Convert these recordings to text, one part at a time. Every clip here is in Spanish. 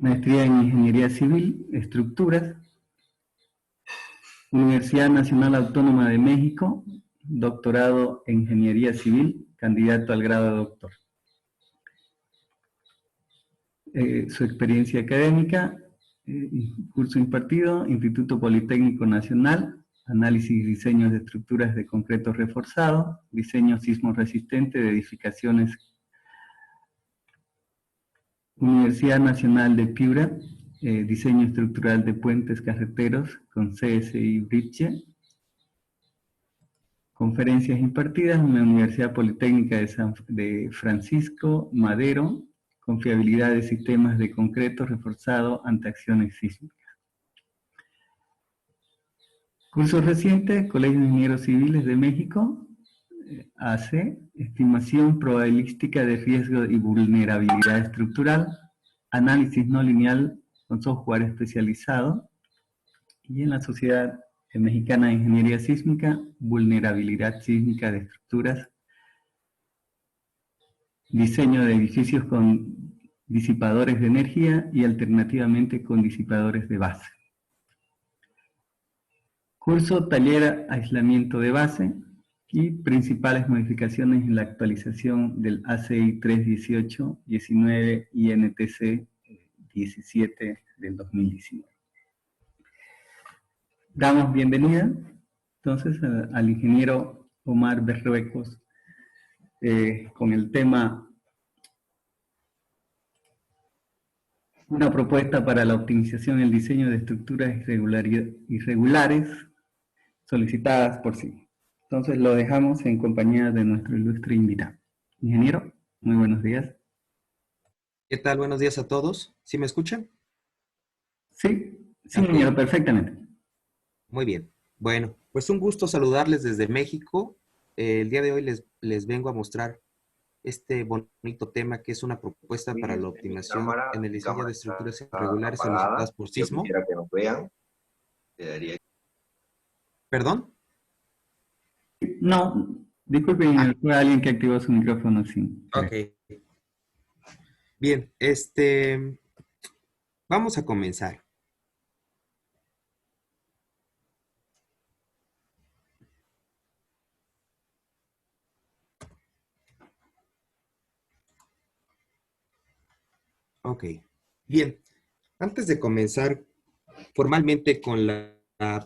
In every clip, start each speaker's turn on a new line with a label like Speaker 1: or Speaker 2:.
Speaker 1: Maestría en Ingeniería Civil, Estructuras. Universidad Nacional Autónoma de México, doctorado en Ingeniería Civil, candidato al grado de doctor. Su experiencia académica, curso impartido, Instituto Politécnico Nacional, análisis y diseños de estructuras de concreto reforzado, diseño sismo resistente de edificaciones. Universidad Nacional de Piura, diseño estructural de puentes carreteros con CSI Bridge. Conferencias impartidas en la Universidad Politécnica de Francisco Madero, confiabilidad de sistemas de concreto reforzado ante acciones sísmicas. Curso reciente, Colegio de Ingenieros Civiles de México, AC, estimación probabilística de riesgo y vulnerabilidad estructural, análisis no lineal con software especializado, y en la Sociedad Mexicana de Ingeniería Sísmica, vulnerabilidad sísmica de estructuras, diseño de edificios con disipadores de energía y alternativamente con disipadores de base. Curso taller aislamiento de base y principales modificaciones en la actualización del ACI 318-19 y NTC 17 del 2019. Damos bienvenida entonces al ingeniero Omar Berruecos con el tema una propuesta para la optimización y el diseño de estructuras irregulares solicitadas por sí. Entonces lo dejamos en compañía de nuestro ilustre invitado. Ingeniero, muy buenos días.
Speaker 2: ¿Qué tal? Buenos días a todos. ¿Sí me escuchan?
Speaker 1: Sí,
Speaker 2: Okay.
Speaker 1: Ingeniero, perfectamente.
Speaker 2: Muy bien. Bueno, pues un gusto saludarles desde México. El día de hoy les vengo a mostrar este bonito tema que es una propuesta para la optimización en el diseño de estructuras irregulares solicitadas por sismo.
Speaker 3: Yo quisiera que nos vean.
Speaker 2: ¿Perdón?
Speaker 1: No, disculpen, fue alguien que activó su micrófono sin.
Speaker 2: Ok. Bien, vamos a comenzar. Ok, bien. Antes de comenzar formalmente con la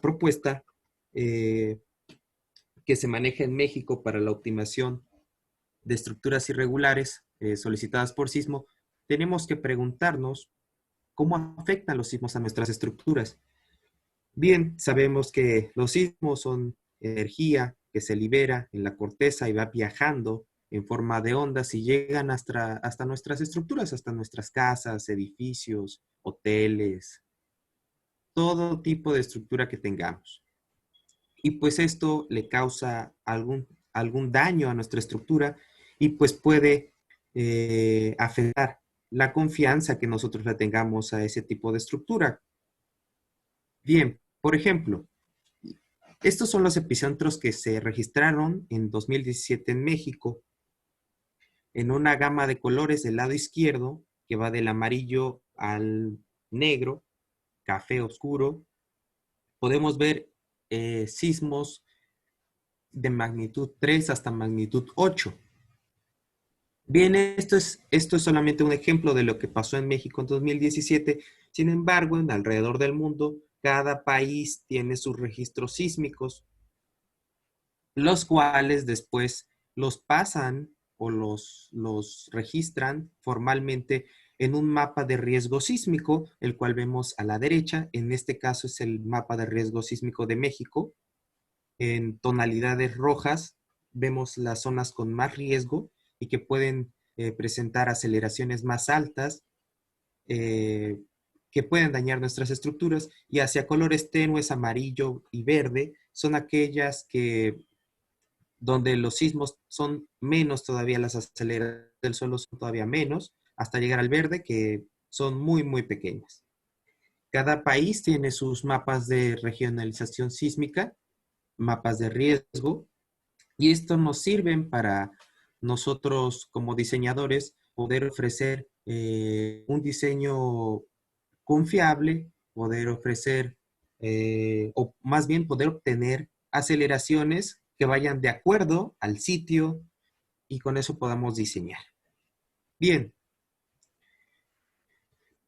Speaker 2: propuesta que se maneja en México para la optimización de estructuras irregulares solicitadas por sismo, tenemos que preguntarnos cómo afectan los sismos a nuestras estructuras. Bien, sabemos que los sismos son energía que se libera en la corteza y va viajando en forma de ondas y llegan hasta nuestras estructuras, hasta nuestras casas, edificios, hoteles, todo tipo de estructura que tengamos. Y pues esto le causa algún daño a nuestra estructura y pues puede afectar la confianza que nosotros le tengamos a ese tipo de estructura. Bien, por ejemplo, estos son los epicentros que se registraron en 2017 en México en una gama de colores del lado izquierdo que va del amarillo al negro, café oscuro. Podemos ver sismos de magnitud 3 hasta magnitud 8. Bien, esto es solamente un ejemplo de lo que pasó en México en 2017. Sin embargo, alrededor del mundo, cada país tiene sus registros sísmicos, los cuales después los pasan o los registran formalmente en un mapa de riesgo sísmico, el cual vemos a la derecha. En este caso es el mapa de riesgo sísmico de México. En tonalidades rojas vemos las zonas con más riesgo y que pueden presentar aceleraciones más altas que pueden dañar nuestras estructuras, y hacia colores tenues, amarillo y verde, son aquellas donde los sismos son menos todavía, las aceleraciones del suelo son todavía menos, hasta llegar al verde, que son muy, muy pequeñas. Cada país tiene sus mapas de regionalización sísmica, mapas de riesgo, y esto nos sirven para nosotros como diseñadores poder ofrecer un diseño confiable, poder ofrecer, o más bien poder obtener aceleraciones que vayan de acuerdo al sitio y con eso podamos diseñar. Bien,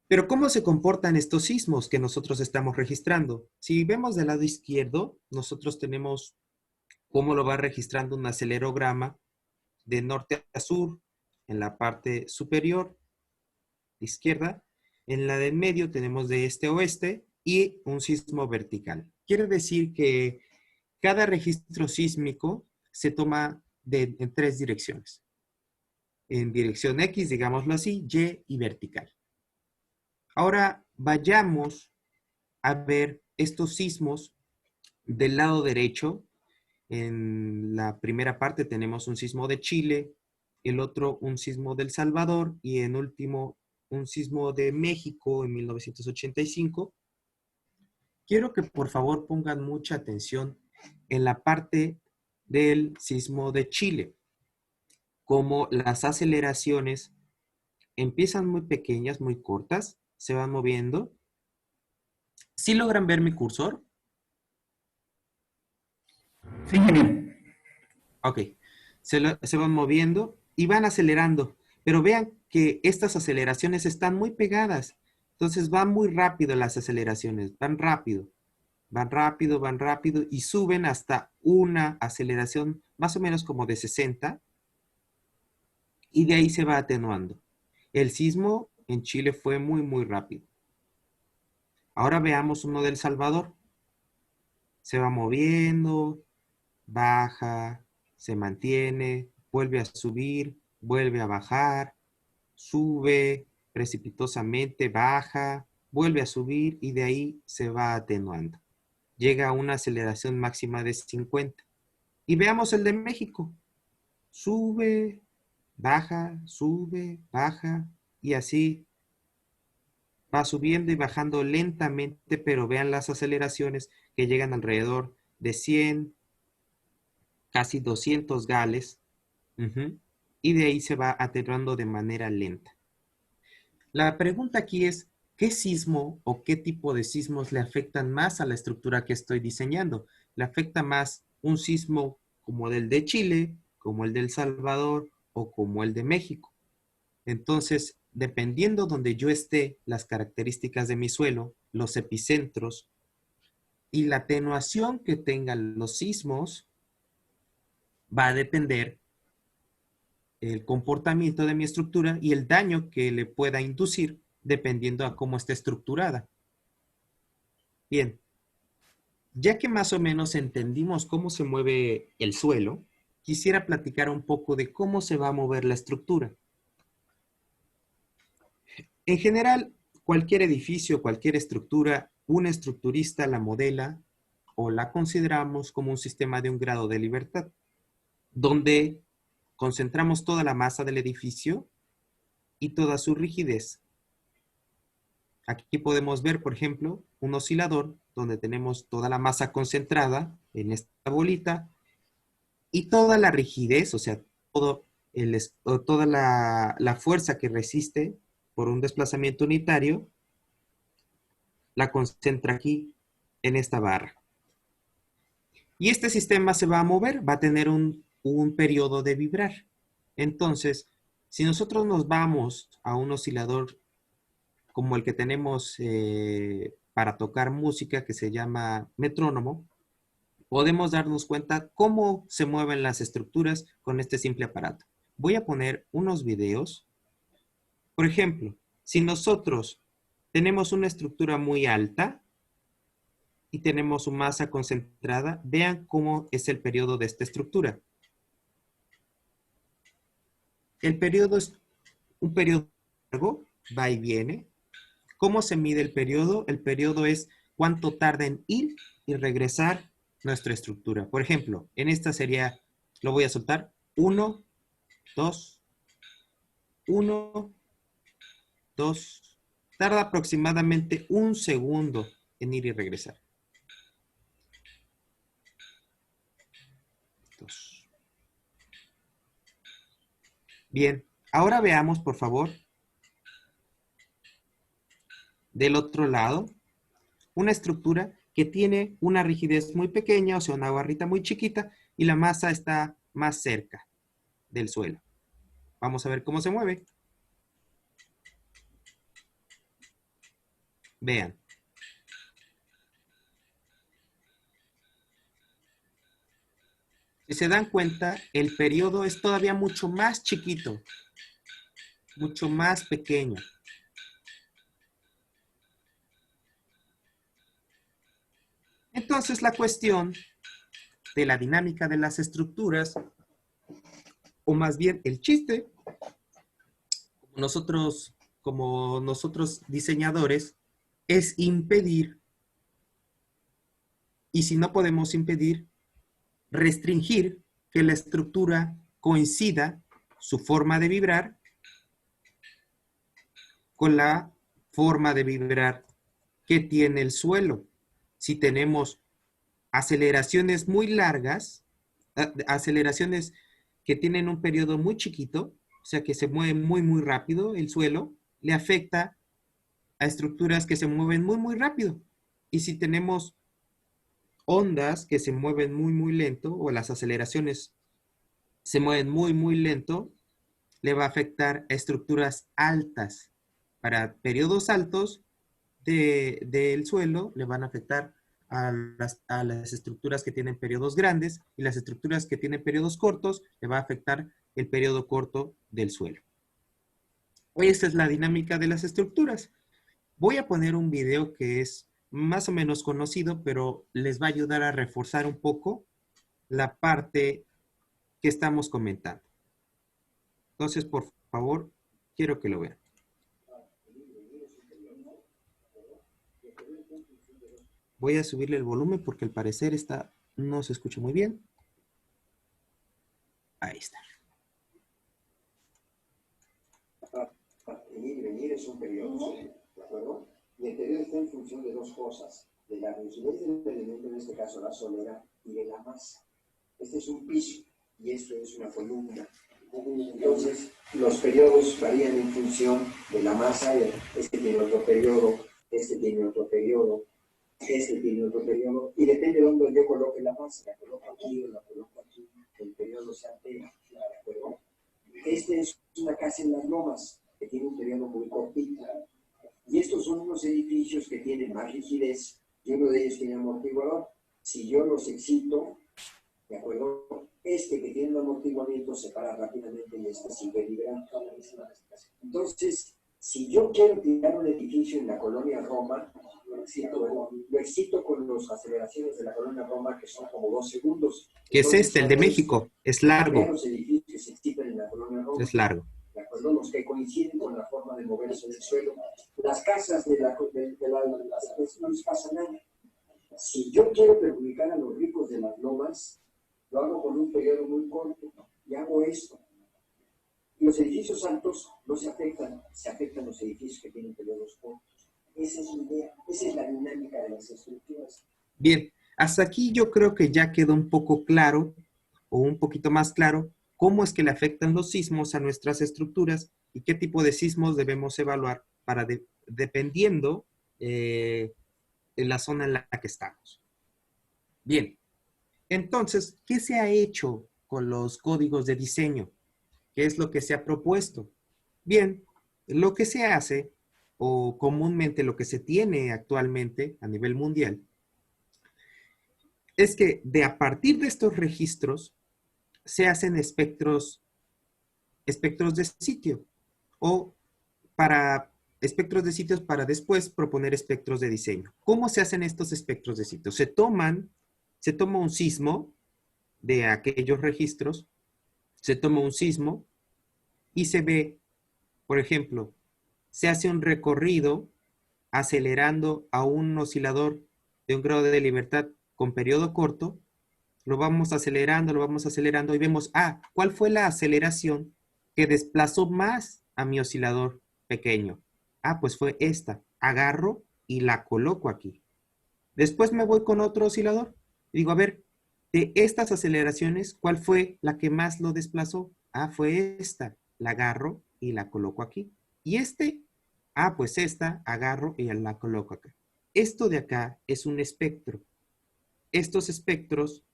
Speaker 2: pero ¿cómo se comportan estos sismos que nosotros estamos registrando? Si vemos del lado izquierdo, nosotros tenemos cómo lo va registrando un acelerograma de norte a sur en la parte superior izquierda. En la del medio tenemos de este a oeste y un sismo vertical. Quiere decir que cada registro sísmico se toma en tres direcciones. En dirección X, digámoslo así, Y y vertical. Ahora vayamos a ver estos sismos del lado derecho. En la primera parte tenemos un sismo de Chile, el otro un sismo de El Salvador y en último un sismo de México en 1985. Quiero que por favor pongan mucha atención en la parte del sismo de Chile, como las aceleraciones empiezan muy pequeñas, muy cortas, se van moviendo. ¿Sí logran ver mi cursor?
Speaker 1: Sí, genial.
Speaker 2: Ok, se van moviendo y van acelerando, pero vean que estas aceleraciones están muy pegadas, entonces van muy rápido las aceleraciones, van rápido, van rápido, van rápido y suben hasta una aceleración más o menos como de 60 y de ahí se va atenuando. El sismo en Chile fue muy, muy rápido. Ahora veamos uno de El Salvador. Se va moviendo, baja, se mantiene, vuelve a subir, vuelve a bajar, sube precipitosamente, baja, vuelve a subir y de ahí se va atenuando. Llega a una aceleración máxima de 50. Y veamos el de México. Sube, baja y así va subiendo y bajando lentamente, pero vean las aceleraciones que llegan alrededor de 100, casi 200 gales. Ujú. Y de ahí se va atenuando de manera lenta. La pregunta aquí es, ¿qué sismo o qué tipo de sismos le afectan más a la estructura que estoy diseñando? ¿Le afecta más un sismo como el de Chile, como el de El Salvador o como el de México? Entonces, dependiendo donde yo esté, las características de mi suelo, los epicentros y la atenuación que tengan los sismos, va a depender el comportamiento de mi estructura y el daño que le pueda inducir dependiendo a cómo esté estructurada. Bien, ya que más o menos entendimos cómo se mueve el suelo, quisiera platicar un poco de cómo se va a mover la estructura. En general, cualquier edificio, cualquier estructura, un estructurista la modela o la consideramos como un sistema de un grado de libertad, donde concentramos toda la masa del edificio y toda su rigidez. Aquí podemos ver, por ejemplo, un oscilador donde tenemos toda la masa concentrada en esta bolita y toda la rigidez, o sea, toda la fuerza que resiste por un desplazamiento unitario, la concentra aquí en esta barra. Y este sistema se va a mover, va a tener un periodo de vibrar. Entonces, si nosotros nos vamos a un oscilador como el que tenemos para tocar música, que se llama metrónomo, podemos darnos cuenta cómo se mueven las estructuras con este simple aparato. Voy a poner unos videos. Por ejemplo, si nosotros tenemos una estructura muy alta y tenemos su masa concentrada, vean cómo es el periodo de esta estructura. El periodo es un periodo largo, va y viene. ¿Cómo se mide el periodo? El periodo es cuánto tarda en ir y regresar nuestra estructura. Por ejemplo, en esta sería, lo voy a soltar, 1, 2, 1, 2. Tarda aproximadamente un segundo en ir y regresar. 2. Bien, ahora veamos, por favor, del otro lado, una estructura que tiene una rigidez muy pequeña, o sea, una barrita muy chiquita, y la masa está más cerca del suelo. Vamos a ver cómo se mueve. Vean. Si se dan cuenta, el periodo es todavía mucho más chiquito, mucho más pequeño. Entonces, la cuestión de la dinámica de las estructuras, o más bien el chiste, como nosotros diseñadores, es impedir, y si no podemos impedir, restringir que la estructura coincida su forma de vibrar con la forma de vibrar que tiene el suelo. Si tenemos aceleraciones muy largas, aceleraciones que tienen un periodo muy chiquito, o sea que se mueve muy, muy rápido el suelo, le afecta a estructuras que se mueven muy, muy rápido. Y si tenemos ondas que se mueven muy, muy lento, o las aceleraciones se mueven muy, muy lento, le va a afectar a estructuras altas. Para periodos altos del suelo, le van a afectar a las estructuras que tienen periodos grandes, y las estructuras que tienen periodos cortos, le va a afectar el periodo corto del suelo. Esta es la dinámica de las estructuras. Voy a poner un video que es más o menos conocido, pero les va a ayudar a reforzar un poco la parte que estamos comentando. Entonces, por favor, quiero que lo vean. Voy a subirle el volumen porque al parecer no se escucha muy bien. Ahí está.
Speaker 3: Ir y venir es un periodo, ¿de acuerdo? Y el periodo está en función de dos cosas, de la rigidez del elemento, en este caso la solera, y de la masa. Este es un piso y esto es una columna. Entonces, los periodos varían en función de la masa. Este tiene otro periodo, este tiene otro periodo, este tiene otro periodo, y depende de dónde yo coloque la masa, la coloco aquí o la coloco aquí, el periodo se altera, ¿de acuerdo? Este es una casa en las lomas, que tiene un periodo muy cortito. Y estos son unos edificios que tienen más rigidez, y uno de ellos tiene amortiguador. Si yo los excito, ¿de acuerdo? Este que tiene un amortiguamiento se para rápidamente y este sigue vibrando. Entonces, si yo quiero tirar un edificio en la colonia Roma, lo excito con las aceleraciones de la colonia Roma, que son como 2 segundos.
Speaker 2: ¿Qué es este? El de México. Es largo.
Speaker 3: Los edificios que se excitan en la colonia Roma.
Speaker 2: Es largo.
Speaker 3: ¿De acuerdo? Los que coinciden con la forma de moverse del suelo. Las casas no les pasa nada. Si yo quiero perjudicar a los ricos de las lomas, lo hago con un periodo muy corto y hago esto. Los edificios altos no se afectan los edificios que tienen periodos cortos. Esa es la idea, esa es la dinámica de las estructuras.
Speaker 2: Bien, hasta aquí yo creo que ya quedó un poco claro, o un poquito más claro, cómo es que le afectan los sismos a nuestras estructuras y qué tipo de sismos debemos evaluar dependiendo de la zona en la que estamos. Bien, entonces, ¿qué se ha hecho con los códigos de diseño? ¿Qué es lo que se ha propuesto? Bien, lo que se hace, o comúnmente lo que se tiene actualmente a nivel mundial, es que a partir de estos registros se hacen espectros de sitio, o espectros de sitios para después proponer espectros de diseño. ¿Cómo se hacen estos espectros de sitio? Se toma un sismo de aquellos registros, se toma un sismo y se ve, por ejemplo, se hace un recorrido acelerando a un oscilador de un grado de libertad con periodo corto, lo vamos acelerando y vemos, ¿cuál fue la aceleración que desplazó más a mi oscilador pequeño? Pues fue esta. Agarro y la coloco aquí. Después me voy con otro oscilador y digo, a ver, de estas aceleraciones, ¿cuál fue la que más lo desplazó? Fue esta. La agarro y la coloco aquí. Y pues esta agarro y la coloco acá. Esto de acá es un espectro. Estos espectros,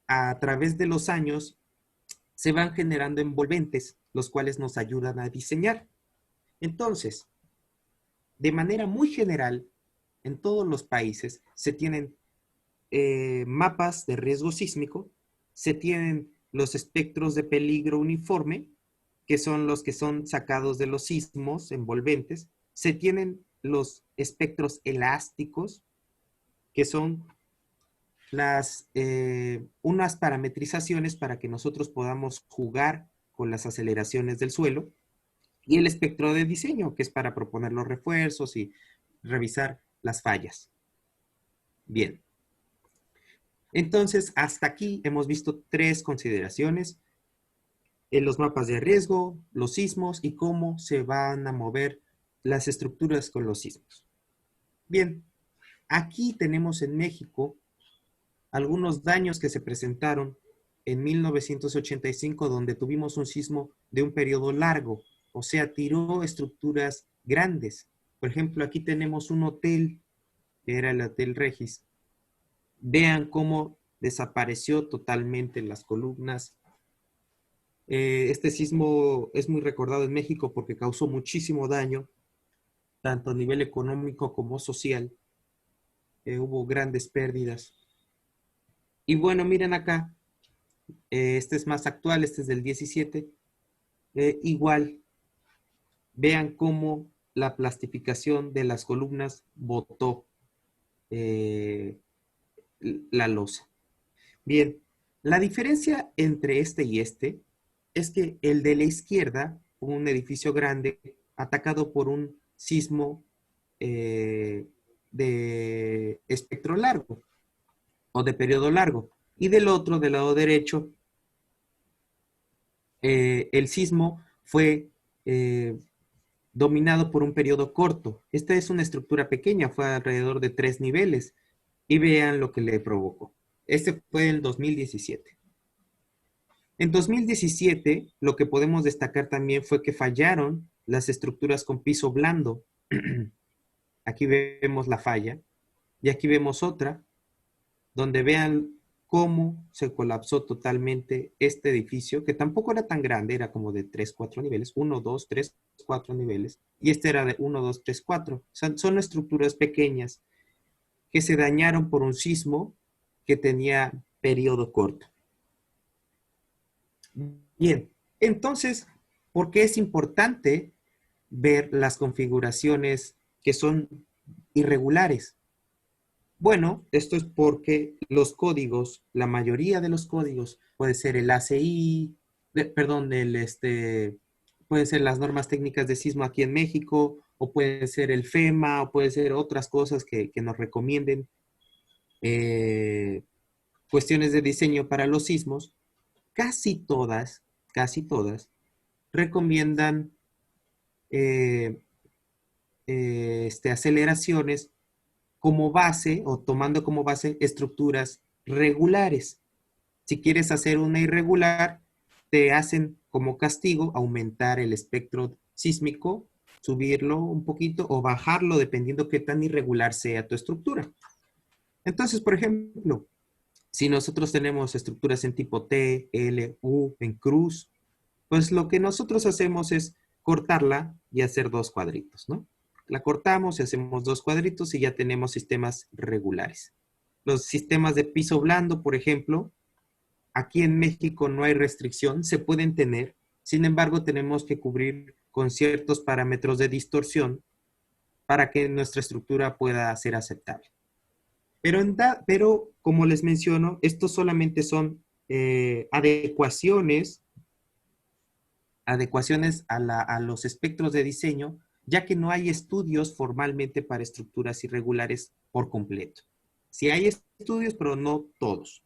Speaker 2: a través de los años, se van generando envolventes, los cuales nos ayudan a diseñar. Entonces, de manera muy general, en todos los países se tienen mapas de riesgo sísmico, se tienen los espectros de peligro uniforme, que son los que son sacados de los sismos envolventes, se tienen los espectros elásticos, que son unas parametrizaciones para que nosotros podamos jugar con las aceleraciones del suelo, y el espectro de diseño, que es para proponer los refuerzos y revisar las fallas. Bien. Entonces, hasta aquí hemos visto 3 consideraciones: en los mapas de riesgo, los sismos y cómo se van a mover las estructuras con los sismos. Bien, aquí tenemos en México algunos daños que se presentaron en 1985, donde tuvimos un sismo de un periodo largo, o sea, tiró estructuras grandes. Por ejemplo, aquí tenemos un hotel, que era el Hotel Regis. Vean cómo desapareció totalmente las columnas. Este sismo es muy recordado en México porque causó muchísimo daño, tanto a nivel económico como social. Hubo grandes pérdidas. Y bueno, miren acá, este es más actual, este es del 17. Igual, vean cómo la plastificación de las columnas botó la losa. Bien, la diferencia entre este y este es que el de la izquierda, un edificio grande, atacado por un sismo de espectro largo o de periodo largo. Y del otro, del lado derecho, el sismo fue dominado por un periodo corto. Esta es una estructura pequeña, fue alrededor de 3 niveles. Y vean lo que le provocó. Este fue el 2017. En 2017, lo que podemos destacar también fue que fallaron las estructuras con piso blando. Aquí vemos la falla. Y aquí vemos otra, donde vean cómo se colapsó totalmente este edificio, que tampoco era tan grande, era como de 3, 4 niveles, 1, 2, 3, 4 niveles, y este era de 1, 2, 3, 4. O sea, son estructuras pequeñas que se dañaron por un sismo que tenía periodo corto. Bien, entonces, ¿por qué es importante ver las configuraciones que son irregulares? Bueno, esto es porque los códigos, la mayoría de los códigos, puede ser el ACI, pueden ser las normas técnicas de sismo aquí en México, o puede ser el FEMA, o puede ser otras cosas que nos recomienden cuestiones de diseño para los sismos. Casi todas recomiendan aceleraciones como base o tomando como base estructuras regulares. Si quieres hacer una irregular, te hacen como castigo aumentar el espectro sísmico, subirlo un poquito o bajarlo dependiendo qué tan irregular sea tu estructura. Entonces, por ejemplo, si nosotros tenemos estructuras en tipo T, L, U, en cruz, pues lo que nosotros hacemos es cortarla y hacer 2 cuadritos, ¿no? La cortamos y hacemos 2 cuadritos y ya tenemos sistemas regulares. Los sistemas de piso blando, por ejemplo, aquí en México no hay restricción, se pueden tener, sin embargo tenemos que cubrir con ciertos parámetros de distorsión para que nuestra estructura pueda ser aceptable. Pero como les menciono, estos solamente son adecuaciones a los espectros de diseño, ya que no hay estudios formalmente para estructuras irregulares por completo. Sí hay estudios, pero no todos.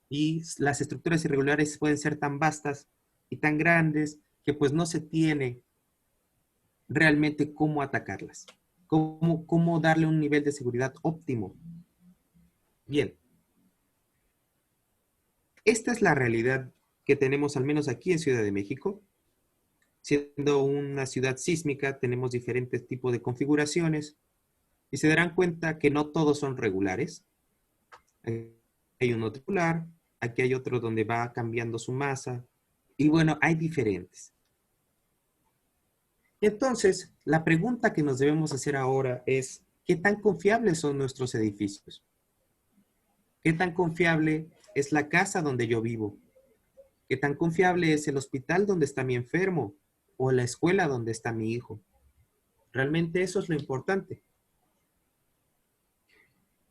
Speaker 2: Y las estructuras irregulares pueden ser tan vastas y tan grandes que pues no se tiene realmente cómo atacarlas, cómo darle un nivel de seguridad óptimo. Bien, esta es la realidad que tenemos al menos aquí en Ciudad de México. siendo una ciudad sísmica, tenemos diferentes tipos de configuraciones y se darán cuenta que no todos son regulares. Hay uno regular, aquí hay otro donde va cambiando su masa y bueno, hay diferentes. Entonces, la pregunta que nos debemos hacer ahora es, ¿qué tan confiables son nuestros edificios? ¿Qué tan confiable es la casa donde yo vivo? ¿Qué tan confiable es el hospital donde está mi enfermo? ¿O la escuela donde está mi hijo? Realmente eso es lo importante.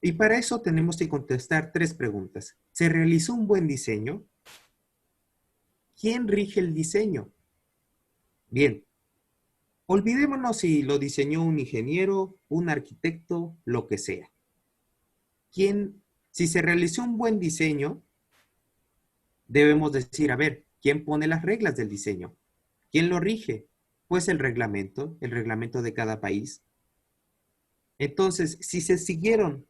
Speaker 2: Y para eso tenemos que contestar 3 preguntas. ¿Se realizó un buen diseño? ¿Quién rige el diseño? Bien, olvidémonos si lo diseñó un ingeniero, un arquitecto, lo que sea. Si se realizó un buen diseño, debemos decir, a ver, ¿quién pone las reglas del diseño? ¿Quién lo rige? Pues el reglamento de cada país. Entonces, si se siguieron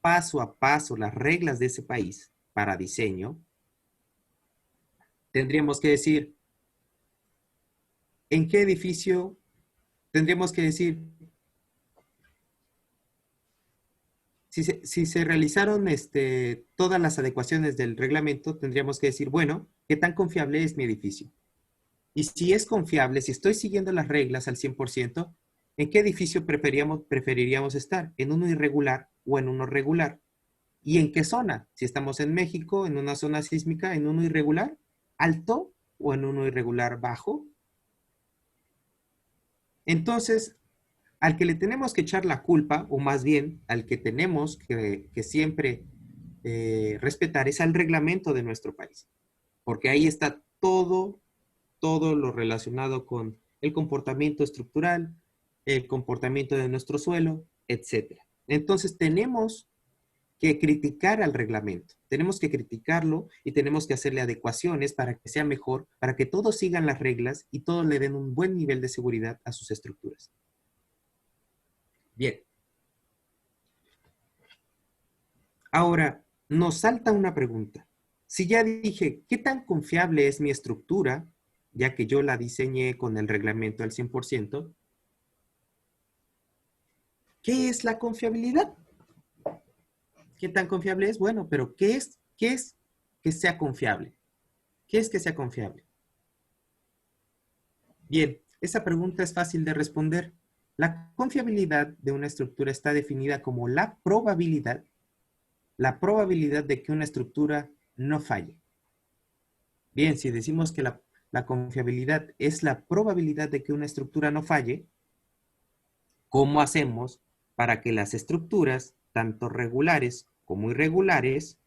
Speaker 2: paso a paso las reglas de ese país para diseño, tendríamos que decir, ¿en qué edificio? Tendríamos que decir, si se realizaron todas las adecuaciones del reglamento, tendríamos que decir, bueno, ¿qué tan confiable es mi edificio? Y si es confiable, si estoy siguiendo las reglas al 100%, ¿en qué edificio preferiríamos estar? ¿En uno irregular o en uno regular? ¿Y en qué zona? Si estamos en México, en una zona sísmica, ¿en uno irregular alto o en uno irregular bajo? Entonces, al que le tenemos que echar la culpa, o más bien al que tenemos que siempre respetar, es al reglamento de nuestro país. Porque ahí está todo lo relacionado con el comportamiento estructural, el comportamiento de nuestro suelo, etc. Entonces tenemos que criticar al reglamento, tenemos que criticarlo y tenemos que hacerle adecuaciones para que sea mejor, para que todos sigan las reglas y todos le den un buen nivel de seguridad a sus estructuras. Bien. Ahora, nos salta una pregunta. Si ya dije, ¿qué tan confiable es mi estructura? Ya que yo la diseñé con el reglamento al 100%, ¿qué es la confiabilidad? ¿Qué tan confiable es? Bueno, pero ¿qué es que sea confiable? ¿Qué es que sea confiable? Bien, esa pregunta es fácil de responder. La confiabilidad de una estructura está definida como la probabilidad de que una estructura no falle. Bien, si decimos que la confiabilidad es la probabilidad de que una estructura no falle, ¿cómo hacemos para que las estructuras, tanto regulares como irregulares,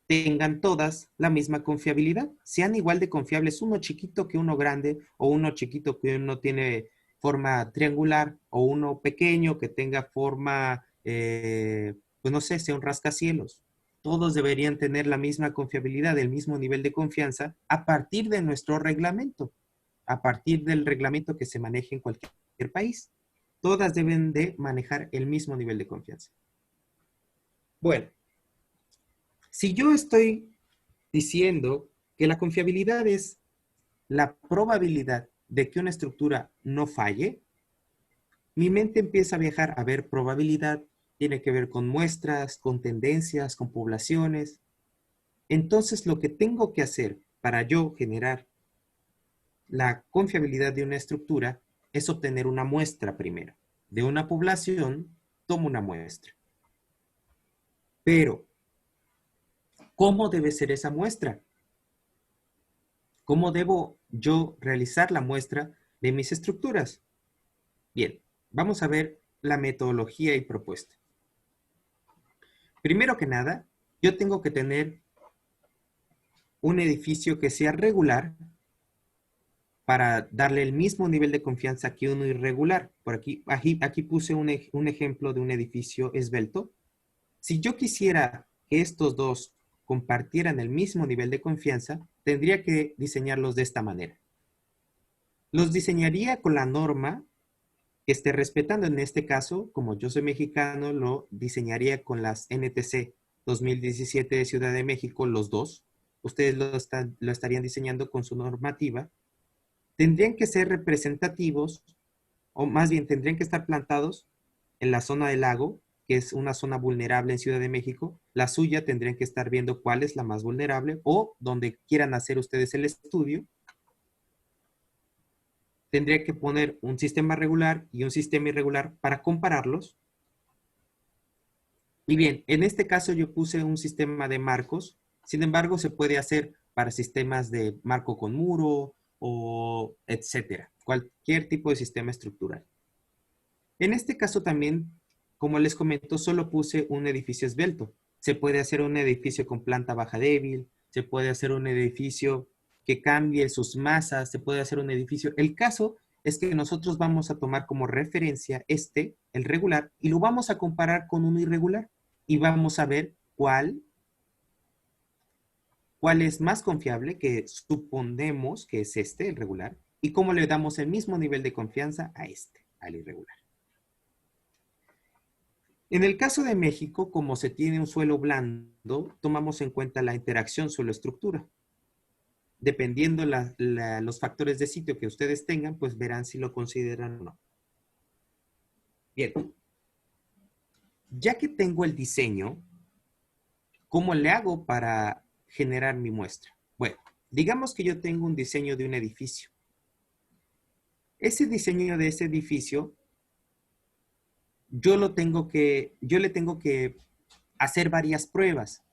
Speaker 2: tengan todas la misma confiabilidad? Sean igual de confiables uno chiquito que uno grande, o uno chiquito que uno tiene forma triangular, o uno pequeño que tenga forma, pues no sé, sea un rascacielos. Todos deberían tener la misma confiabilidad, el mismo nivel de confianza a partir de nuestro reglamento, a partir del reglamento que se maneje en cualquier país. Todas deben de manejar el mismo nivel de confianza. Bueno, si yo estoy diciendo que la confiabilidad es la probabilidad de que una estructura no falle, mi mente empieza a viajar a ver probabilidad, tiene que ver con muestras, con tendencias, con poblaciones. Entonces, lo que tengo que hacer para yo generar la confiabilidad de una estructura es obtener una muestra primero. De una población, tomo una muestra. Pero, ¿cómo debe ser esa muestra? ¿Cómo debo yo realizar la muestra de mis estructuras? Bien, vamos a ver la metodología y propuesta. Primero que nada, yo tengo que tener un edificio que sea regular para darle el mismo nivel de confianza que uno irregular. Por aquí puse un ejemplo de un edificio esbelto. Si yo quisiera que estos dos compartieran el mismo nivel de confianza, tendría que diseñarlos de esta manera. Los diseñaría con la norma que esté respetando. En este caso, como yo soy mexicano, lo diseñaría con las NTC 2017 de Ciudad de México, los dos. Ustedes lo estarían diseñando con su normativa. tendrían que ser representativos, o más bien tendrían que estar plantados en la zona del lago, que es una zona vulnerable en Ciudad de México. La suya tendrían que estar viendo cuál es la más vulnerable, o donde quieran hacer ustedes el estudio, tendría que poner un sistema regular y un sistema irregular para compararlos. Y bien, en este caso yo puse un sistema de marcos. Sin embargo, se puede hacer para sistemas de marco con muro o etcétera. Cualquier tipo de sistema estructural. En este caso también, como les comento, solo puse un edificio esbelto. Se puede hacer un edificio con planta baja débil, se puede hacer un edificio que cambie sus masas, se puede hacer un edificio. El caso es que nosotros vamos a tomar como referencia el regular, y lo vamos a comparar con uno irregular y vamos a ver cuál es más confiable, que suponemos que es el regular, y cómo le damos el mismo nivel de confianza a al irregular. En el caso de México, como se tiene un suelo blando, tomamos en cuenta la interacción suelo-estructura. Dependiendo los factores de sitio que ustedes tengan, pues verán si lo consideran o no. Bien. Ya que tengo el diseño, ¿cómo le hago para generar mi muestra? Bueno, digamos que yo tengo un diseño de un edificio. Ese diseño de ese edificio, yo le tengo que hacer varias pruebas.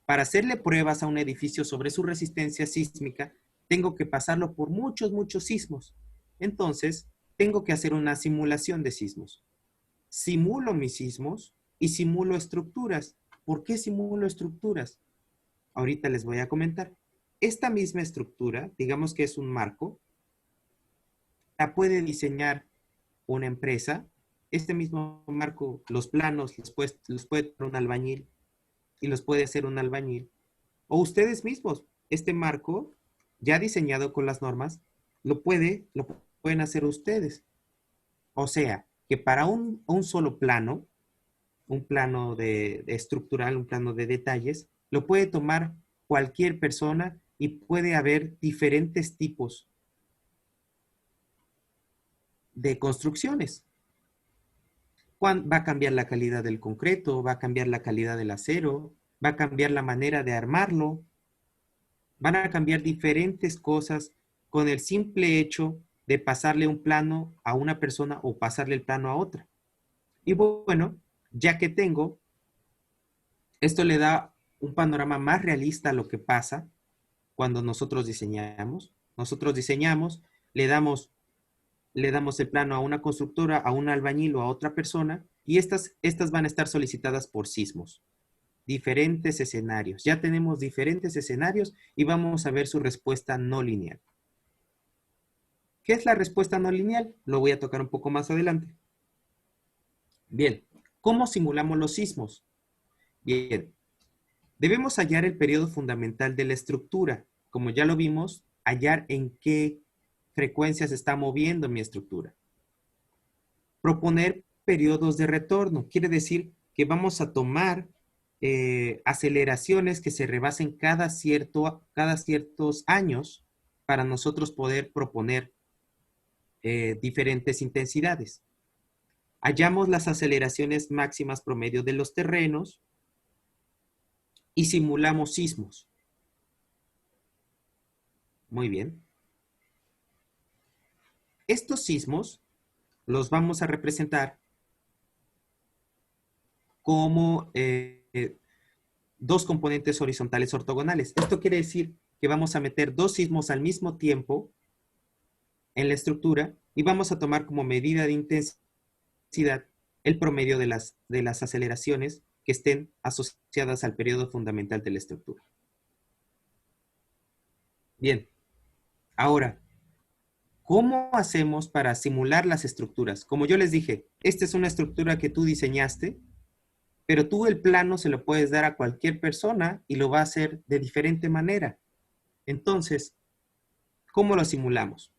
Speaker 2: Para hacerle pruebas a un edificio sobre su resistencia sísmica, tengo que pasarlo por muchos sismos. Entonces, tengo que hacer una simulación de sismos. Simulo mis sismos y simulo estructuras. ¿Por qué simulo estructuras? Ahorita les voy a comentar. Esta misma estructura, digamos que es un marco, la puede diseñar una empresa. Este mismo marco, los planos, los puede tener un albañil y los puede hacer un albañil. O ustedes mismos, este marco, ya diseñado con las normas, lo pueden hacer ustedes. O sea, que para un solo plano, un plano de estructural, un plano de detalles, lo puede tomar cualquier persona y puede haber diferentes tipos de construcciones. Va a cambiar la calidad del concreto, va a cambiar la calidad del acero, va a cambiar la manera de armarlo, van a cambiar diferentes cosas con el simple hecho de pasarle un plano a una persona o pasarle el plano a otra. Y bueno, ya que tengo, esto le da un panorama más realista a lo que pasa cuando nosotros diseñamos. Nosotros diseñamos, le damos el plano a una constructora, a un albañil o a otra persona, y estas van a estar solicitadas por sismos. Diferentes escenarios. Ya tenemos diferentes escenarios y vamos a ver su respuesta no lineal. ¿Qué es la respuesta no lineal? Lo voy a tocar un poco más adelante. Bien, ¿cómo simulamos los sismos? Bien, debemos hallar el periodo fundamental de la estructura. Como ya lo vimos, hallar en qué frecuencia se está moviendo mi estructura. Proponer periodos de retorno. Quiere decir que vamos a tomar aceleraciones que se rebasen cada ciertos años para nosotros poder proponer diferentes intensidades. Hallamos las aceleraciones máximas promedio de los terrenos y simulamos sismos. Muy bien. Estos sismos los vamos a representar como dos componentes horizontales ortogonales. Esto quiere decir que vamos a meter dos sismos al mismo tiempo en la estructura y vamos a tomar como medida de intensidad el promedio de las aceleraciones que estén asociadas al periodo fundamental de la estructura. Bien, ahora, ¿cómo hacemos para simular las estructuras? Como yo les dije, esta es una estructura que tú diseñaste, pero tú el plano se lo puedes dar a cualquier persona y lo va a hacer de diferente manera. Entonces, ¿cómo lo simulamos?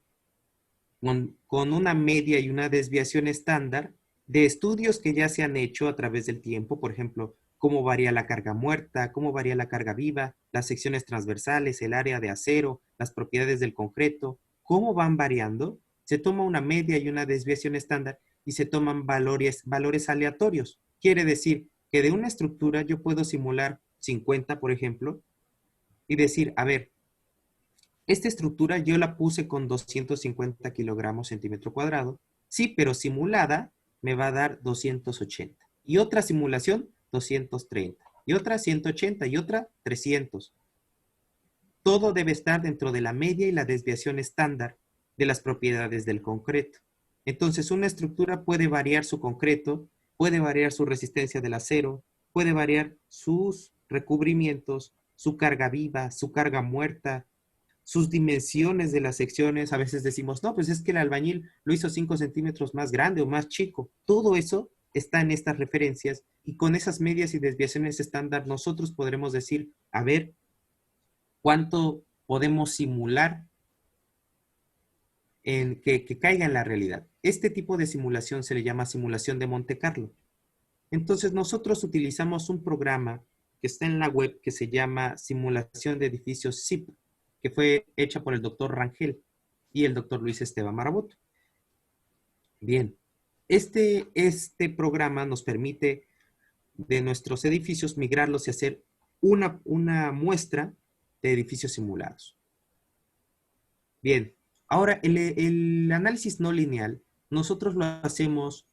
Speaker 2: Con una media y una desviación estándar de estudios que ya se han hecho a través del tiempo, por ejemplo, cómo varía la carga muerta, cómo varía la carga viva, las secciones transversales, el área de acero, las propiedades del concreto, cómo van variando, se toma una media y una desviación estándar y se toman valores aleatorios. Quiere decir que de una estructura yo puedo simular 50, por ejemplo, y decir, a ver, esta estructura yo la puse con 250 kilogramos centímetro cuadrado. Sí, pero simulada me va a dar 280. Y otra simulación, 230. Y otra 180 y otra 300. Todo debe estar dentro de la media y la desviación estándar de las propiedades del concreto. Entonces, una estructura puede variar su concreto, puede variar su resistencia del acero, puede variar sus recubrimientos, su carga viva, su carga muerta, sus dimensiones de las secciones. A veces decimos, no, pues es que el albañil lo hizo 5 centímetros más grande o más chico. Todo eso está en estas referencias y con esas medias y desviaciones estándar nosotros podremos decir, a ver, ¿cuánto podemos simular en que caiga en la realidad? Este tipo de simulación se le llama simulación de Monte Carlo. Entonces nosotros utilizamos un programa que está en la web que se llama Simulación de Edificios SIP, que fue hecha por el doctor Rangel y el doctor Luis Esteban Maraboto. Bien, este programa nos permite de nuestros edificios migrarlos y hacer una muestra de edificios simulados. Bien, ahora el análisis no lineal nosotros lo hacemos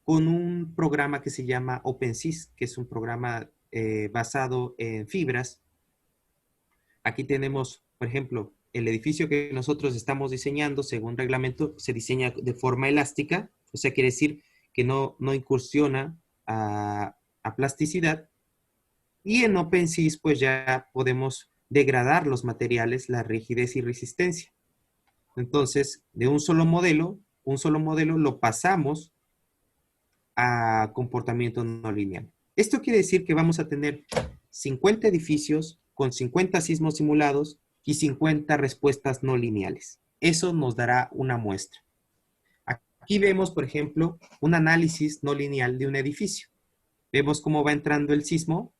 Speaker 2: con un programa que se llama OpenSys, que es un programa basado en fibras. Aquí tenemos, por ejemplo, el edificio que nosotros estamos diseñando, según reglamento, se diseña de forma elástica, o sea, quiere decir que no incursiona a plasticidad. Y en OpenSys, pues ya podemos degradar los materiales, la rigidez y resistencia. Entonces, de un solo modelo lo pasamos a comportamiento no lineal. Esto quiere decir que vamos a tener 50 edificios con 50 sismos simulados y 50 respuestas no lineales. Eso nos dará una muestra. Aquí vemos, por ejemplo, un análisis no lineal de un edificio. Vemos cómo va entrando el sismo,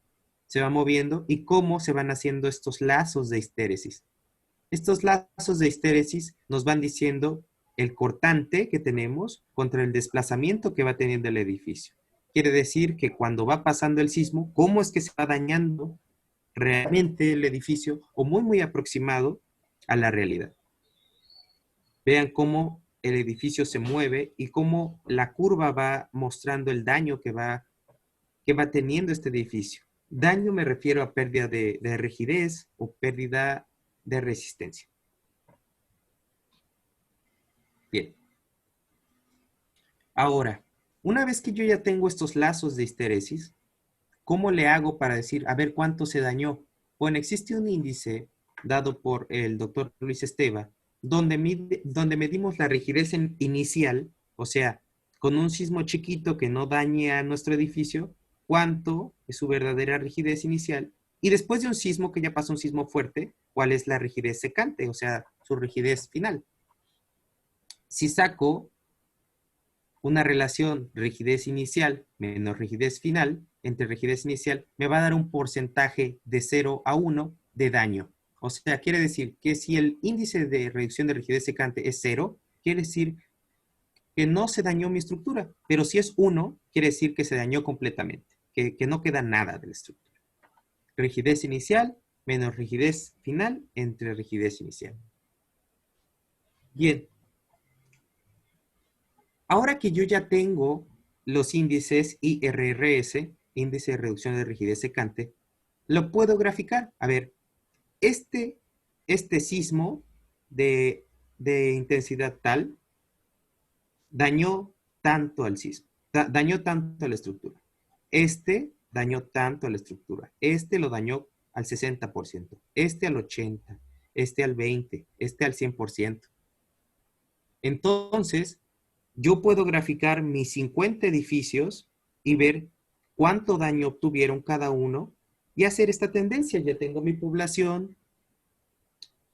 Speaker 2: se va moviendo y cómo se van haciendo estos lazos de histéresis. Estos lazos de histéresis nos van diciendo el cortante que tenemos contra el desplazamiento que va teniendo el edificio. Quiere decir que cuando va pasando el sismo, cómo es que se va dañando realmente el edificio o muy aproximado a la realidad. Vean cómo el edificio se mueve y cómo la curva va mostrando el daño que va teniendo este edificio. Daño me refiero a pérdida de rigidez o pérdida de resistencia. Bien. Ahora, una vez que yo ya tengo estos lazos de histéresis, ¿cómo le hago para decir, a ver cuánto se dañó? Bueno, existe un índice dado por el doctor Luis Esteban, donde medimos la rigidez inicial, o sea, con un sismo chiquito que no dañe a nuestro edificio, cuánto es su verdadera rigidez inicial, y después de un sismo que ya pasó un sismo fuerte, cuál es la rigidez secante, o sea, su rigidez final. Si saco una relación rigidez inicial menos rigidez final, entre rigidez inicial, me va a dar un porcentaje de 0 a 1 de daño. O sea, quiere decir que si el índice de reducción de rigidez secante es 0, quiere decir que no se dañó mi estructura. Pero si es 1, quiere decir que se dañó completamente, que no queda nada de la estructura. Rigidez inicial menos rigidez final entre rigidez inicial. Bien. Ahora que yo ya tengo los índices IRRS, índice de reducción de rigidez secante, lo puedo graficar. A ver, este sismo de intensidad tal dañó tanto al sismo, dañó tanto a la estructura. Este dañó tanto a la estructura. Este lo dañó al 60%, este al 80%, este al 20%, este al 100%. Entonces, yo puedo graficar mis 50 edificios y ver cuánto daño obtuvieron cada uno y hacer esta tendencia. Ya tengo mi población,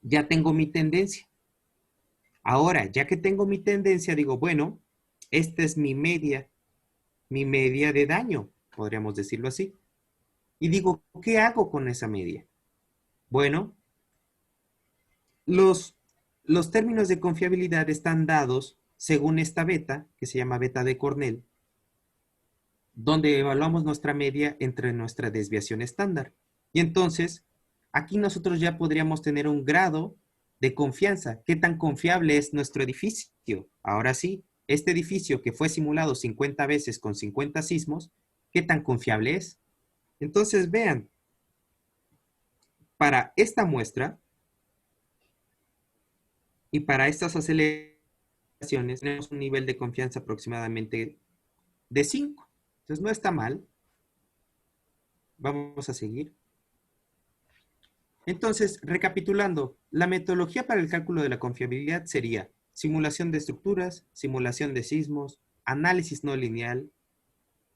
Speaker 2: ya tengo mi tendencia. Ahora, ya que tengo mi tendencia, digo, bueno, esta es mi media de daño, podríamos decirlo así. Y digo, ¿qué hago con esa media? Bueno, los los términos de confiabilidad están dados según esta beta, que se llama beta de Cornell, donde evaluamos nuestra media entre nuestra desviación estándar. Y entonces, aquí nosotros ya podríamos tener un grado de confianza. ¿Qué tan confiable es nuestro edificio? Ahora sí, este edificio que fue simulado 50 veces con 50 sismos, ¿qué tan confiable es? Entonces, vean, para esta muestra y para estas aceleraciones tenemos un nivel de confianza aproximadamente de 5. Entonces, no está mal. Vamos a seguir. Entonces, recapitulando, la metodología para el cálculo de la confiabilidad sería simulación de estructuras, simulación de sismos, análisis no lineal,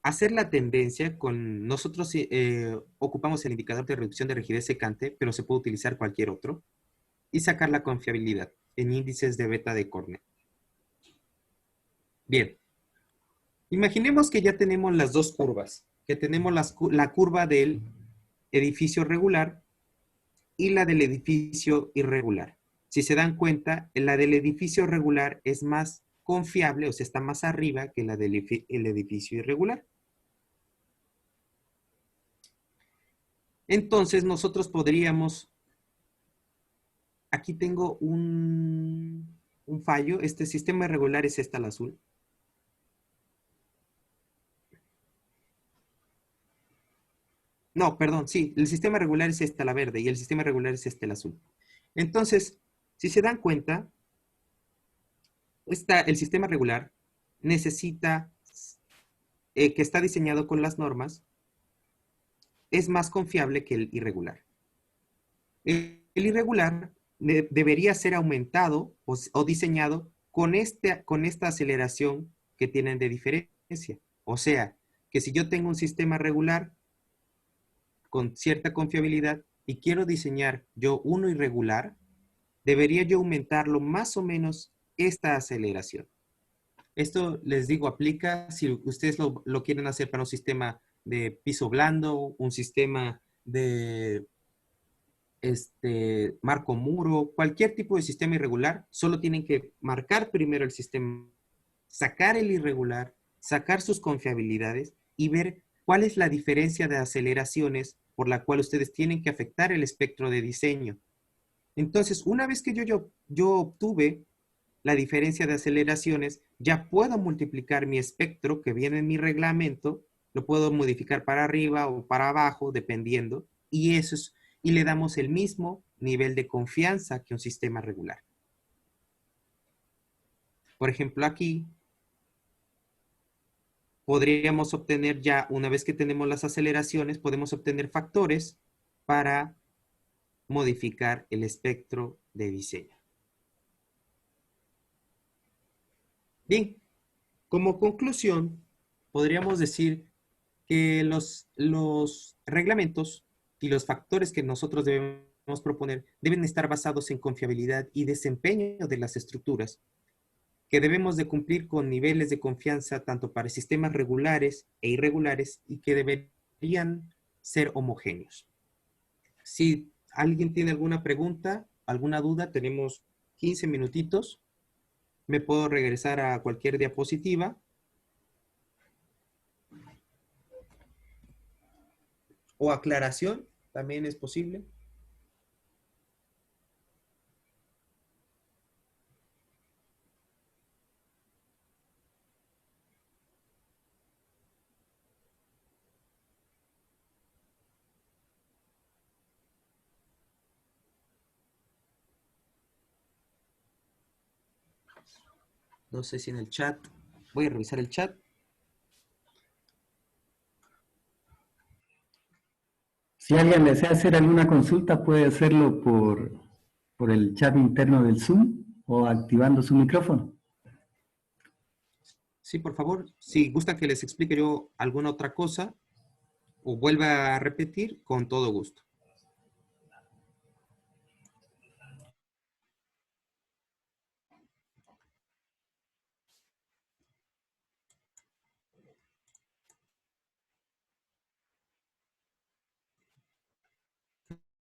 Speaker 2: hacer la tendencia con nosotros ocupamos el indicador de reducción de rigidez secante, pero se puede utilizar cualquier otro, y sacar la confiabilidad en índices de beta de Cornell. Bien, imaginemos que ya tenemos las dos curvas, que tenemos la curva del edificio regular y la del edificio irregular. Si se dan cuenta, la del edificio regular es más confiable, o sea, está más arriba que la del edificio irregular. Entonces, nosotros podríamos, aquí tengo un fallo, este sistema irregular es esta, el azul. No, perdón, sí, el sistema regular es esta, la verde, y el sistema regular es este, el azul. Entonces, si se dan cuenta, el sistema regular necesita, que está diseñado con las normas, es más confiable que el irregular. El irregular debería ser aumentado o diseñado con esta aceleración que tienen de diferencia. O sea, que si yo tengo un sistema regular con cierta confiabilidad y quiero diseñar yo uno irregular, debería yo aumentarlo más o menos esta aceleración. Esto, les digo, aplica si ustedes lo quieren hacer para un sistema de piso blando, un sistema de marco muro, cualquier tipo de sistema irregular, solo tienen que marcar primero el sistema, sacar el irregular, sacar sus confiabilidades y ver cuál es la diferencia de aceleraciones por la cual ustedes tienen que afectar el espectro de diseño. Entonces, una vez que yo obtuve la diferencia de aceleraciones, ya puedo multiplicar mi espectro que viene en mi reglamento, lo puedo modificar para arriba o para abajo, dependiendo, y le damos el mismo nivel de confianza que un sistema regular. Por ejemplo, aquí podríamos obtener ya, una vez que tenemos las aceleraciones, podemos obtener factores para modificar el espectro de diseño. Bien, como conclusión, podríamos decir que los reglamentos y los factores que nosotros debemos proponer deben estar basados en confiabilidad y desempeño de las estructuras, que debemos de cumplir con niveles de confianza tanto para sistemas regulares e irregulares y que deberían ser homogéneos. Si alguien tiene alguna pregunta, alguna duda, tenemos 15 minutitos. Me puedo regresar a cualquier diapositiva. O aclaración, también es posible. No sé si en el chat. Voy a revisar el chat.
Speaker 1: Si alguien desea hacer alguna consulta, puede hacerlo por el chat interno del Zoom o activando su micrófono.
Speaker 2: Sí, por favor. Si gusta que les explique yo alguna otra cosa o vuelva a repetir, con todo gusto.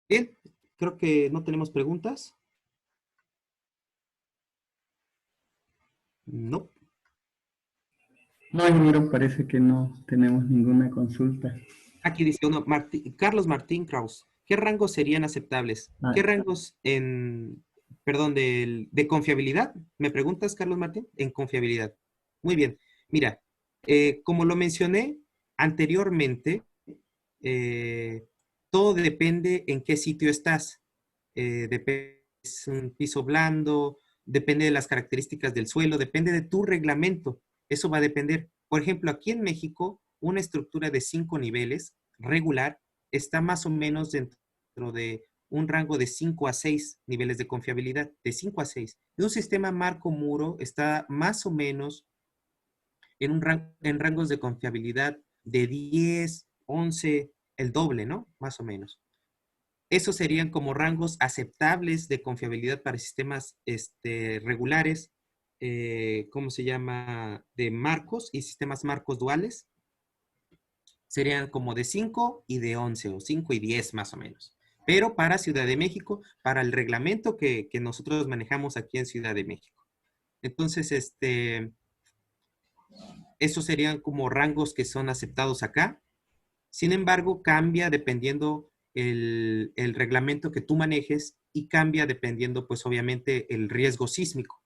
Speaker 2: Bien, creo que no tenemos preguntas. No.
Speaker 1: No, ingeniero, parece que no tenemos ninguna consulta.
Speaker 2: Aquí dice uno, Carlos Martín Kraus. ¿Qué rangos serían aceptables?
Speaker 1: Ah,
Speaker 2: ¿Qué rangos perdón, de confiabilidad? ¿Me preguntas, Carlos Martín? En confiabilidad. Muy bien. Mira, como lo mencioné anteriormente, eh, todo depende en qué sitio estás. Depende si es un piso blando, depende de las características del suelo, depende de tu reglamento. Eso va a depender. Por ejemplo, aquí en México, una estructura de 5 niveles regular está más o menos dentro de un rango de 5 a 6 niveles de confiabilidad, de 5 a 6. Y un sistema marco-muro está más o menos en rangos de confiabilidad de 10, 11, el doble, ¿no? Más o menos. Esos serían como rangos aceptables de confiabilidad para sistemas regulares, ¿cómo se llama? De marcos y sistemas marcos duales. Serían como de 5 y de 11 o 5 y 10 más o menos. Pero para Ciudad de México, para el reglamento que nosotros manejamos aquí en Ciudad de México. Entonces, esos serían como rangos que son aceptados acá. Sin embargo, cambia dependiendo el reglamento que tú manejes y cambia dependiendo, pues obviamente, el riesgo sísmico.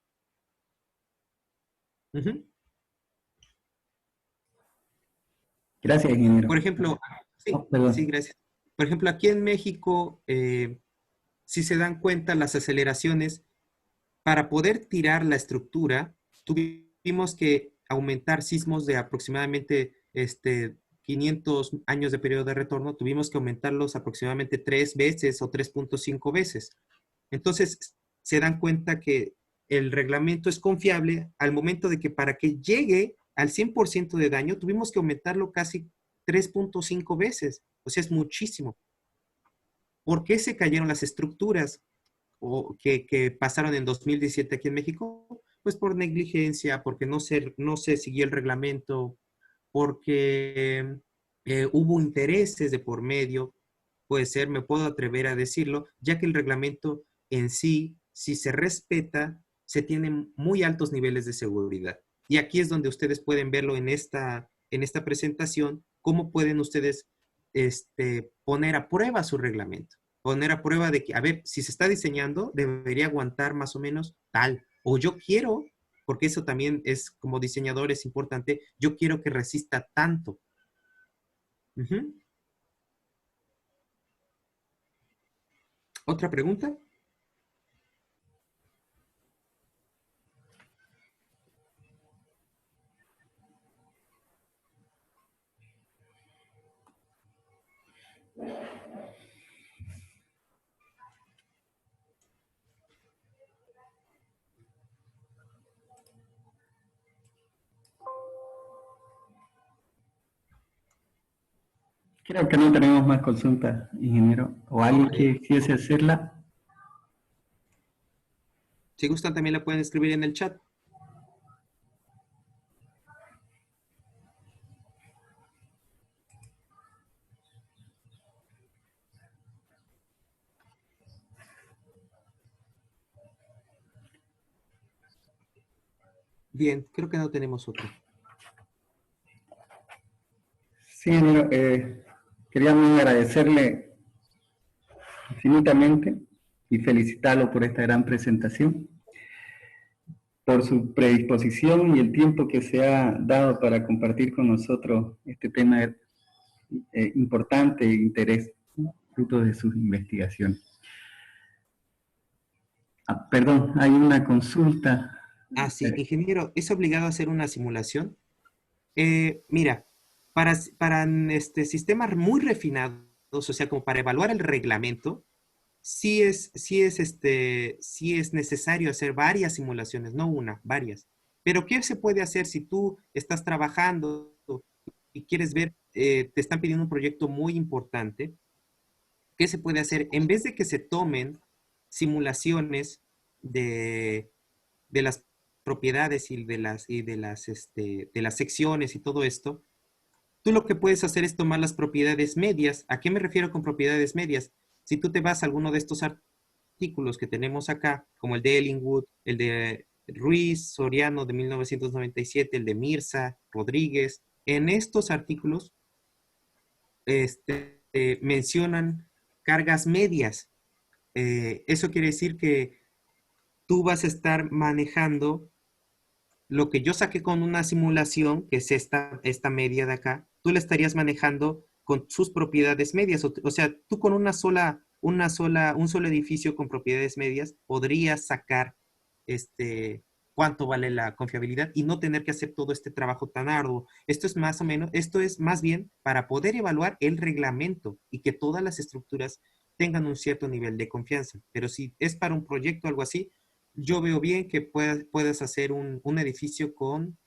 Speaker 2: Ujú.
Speaker 1: gracias, ingeniero.
Speaker 2: Por ejemplo,
Speaker 1: Oh,
Speaker 2: sí, sí,
Speaker 1: perdón.
Speaker 2: gracias. Por ejemplo, aquí en México, si se dan cuenta las aceleraciones, para poder tirar la estructura, tuvimos que aumentar sismos de aproximadamente 500 años de periodo de retorno, tuvimos que aumentarlos aproximadamente 3 veces o 3.5 veces. Entonces, se dan cuenta que el reglamento es confiable al momento de que para que llegue al 100% de daño, tuvimos que aumentarlo casi 3.5 veces. O sea, es muchísimo. ¿Por qué se cayeron las estructuras o que pasaron en 2017 aquí en México? Pues por negligencia, porque no se siguió el reglamento, porque hubo intereses de por medio, puede ser, me puedo atrever a decirlo, ya que el reglamento en sí, si se respeta, se tienen muy altos niveles de seguridad. Y aquí es donde ustedes pueden verlo en esta presentación, cómo pueden ustedes poner a prueba su reglamento, poner a prueba de que, a ver, si se está diseñando, debería aguantar más o menos tal, o yo quiero, porque eso también es, como diseñador, es importante, yo quiero que resista tanto. Ujú. ¿Otra pregunta?
Speaker 1: Creo que no tenemos más consultas, ingeniero. ¿O alguien
Speaker 2: Ok.
Speaker 1: que quisiese hacerla?
Speaker 2: Si gustan, también la pueden escribir en el chat. Bien, creo que no tenemos otra.
Speaker 1: Sí, ingeniero. Queríamos agradecerle infinitamente y felicitarlo por esta gran presentación, por su predisposición y el tiempo que se ha dado para compartir con nosotros este tema importante e interés, ¿no? Fruto de sus investigaciones. Ah, perdón, hay una consulta.
Speaker 2: Ah, sí, ingeniero, ¿es obligado a hacer una simulación? Mira, para sistemas muy refinados, o sea, como para evaluar el reglamento, sí es necesario hacer varias simulaciones, no una, varias. Pero ¿qué se puede hacer si tú estás trabajando y quieres ver, te están pidiendo un proyecto muy importante? ¿Qué se puede hacer? En vez de que se tomen simulaciones de, de las propiedades de las secciones y todo esto, tú lo que puedes hacer es tomar las propiedades medias. ¿A qué me refiero con propiedades medias? Si tú te vas a alguno de estos artículos que tenemos acá, como el de Ellingwood, el de Ruiz, Soriano de 1997, el de Mirza, Rodríguez. En estos artículos mencionan cargas medias. Eso quiere decir que tú vas a estar manejando lo que yo saqué con una simulación, que es esta media de acá, tú la estarías manejando con sus propiedades medias. O sea, tú con un solo edificio con propiedades medias podrías sacar cuánto vale la confiabilidad y no tener que hacer todo este trabajo tan arduo. Esto es más bien para poder evaluar el reglamento y que todas las estructuras tengan un cierto nivel de confianza. Pero si es para un proyecto o algo así, yo veo bien que puedas hacer un edificio con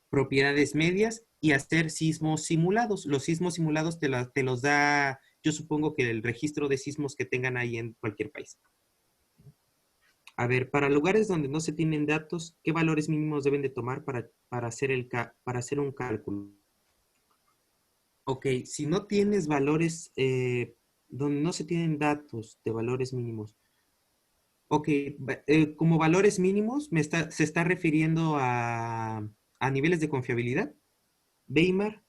Speaker 2: propiedades medias y hacer sismos simulados. Los sismos simulados te los da, yo supongo que el registro de sismos que tengan ahí en cualquier país. A ver, para lugares donde no se tienen datos, ¿qué valores mínimos deben de tomar para hacer un cálculo? Ok, si no tienes valores, donde no se tienen datos de valores mínimos. Ok, como valores mínimos, se está refiriendo a niveles de confiabilidad. Weimar,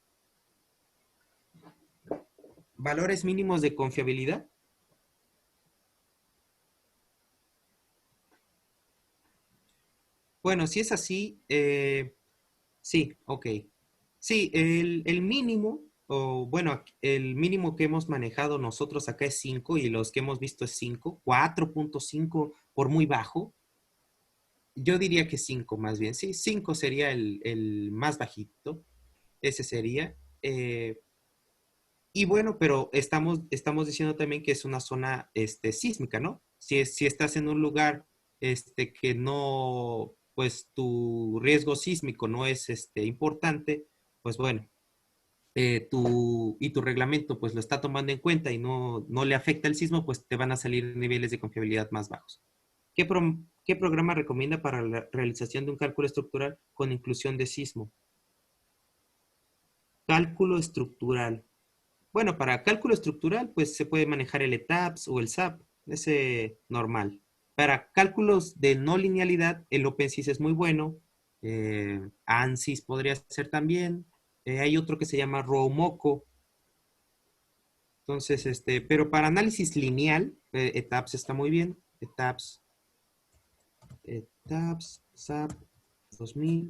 Speaker 2: valores mínimos de confiabilidad. Bueno, si es así, sí, ok. Sí, el mínimo, o bueno, el mínimo que hemos manejado nosotros acá es 5 y los que hemos visto es 5, 4.5 por muy bajo. Yo diría que 5 más bien, sí, 5 sería el más bajito, ese sería. Y bueno, pero estamos diciendo también que es una zona sísmica, ¿no? Si estás en un lugar que no, pues tu riesgo sísmico no es importante, pues bueno, tu reglamento pues lo está tomando en cuenta y no le afecta el sismo, pues te van a salir niveles de confiabilidad más bajos. ¿Qué programa recomienda para la realización de un cálculo estructural con inclusión de sismo? Cálculo estructural. Bueno, para cálculo estructural, pues se puede manejar el ETABS o el SAP, ese normal. Para cálculos de no linealidad, el OpenSys es muy bueno. ANSYS podría ser también. Hay otro que se llama ROMOCO. Entonces, pero para análisis lineal, ETABS está muy bien. ETABS, SAP 2000.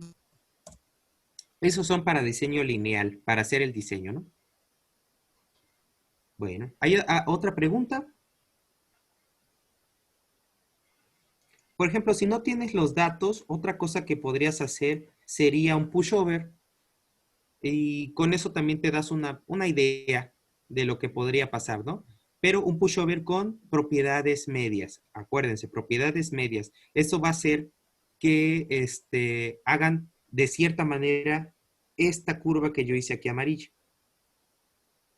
Speaker 2: Esos son para diseño lineal, para hacer el diseño, ¿no? Bueno, ¿hay otra pregunta? Por ejemplo, si no tienes los datos, otra cosa que podrías hacer sería un pushover y con eso también te das una idea de lo que podría pasar, ¿no? Pero un pushover con propiedades medias. Acuérdense, propiedades medias. Eso va a hacer que hagan de cierta manera esta curva que yo hice aquí amarilla.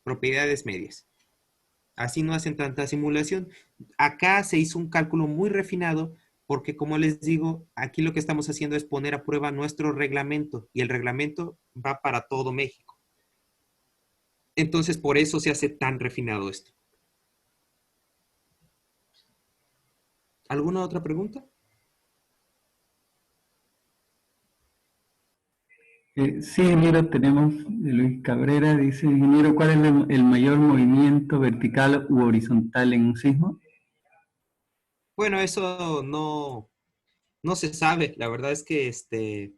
Speaker 2: Propiedades medias. Así no hacen tanta simulación. Acá se hizo un cálculo muy refinado porque, como les digo, aquí lo que estamos haciendo es poner a prueba nuestro reglamento y el reglamento va para todo México. Entonces, por eso se hace tan refinado esto. ¿Alguna otra pregunta?
Speaker 1: Sí, ingeniero, tenemos de Luis Cabrera, dice, ingeniero, ¿cuál es el mayor movimiento vertical u horizontal en un sismo?
Speaker 2: Bueno, eso no se sabe. La verdad es que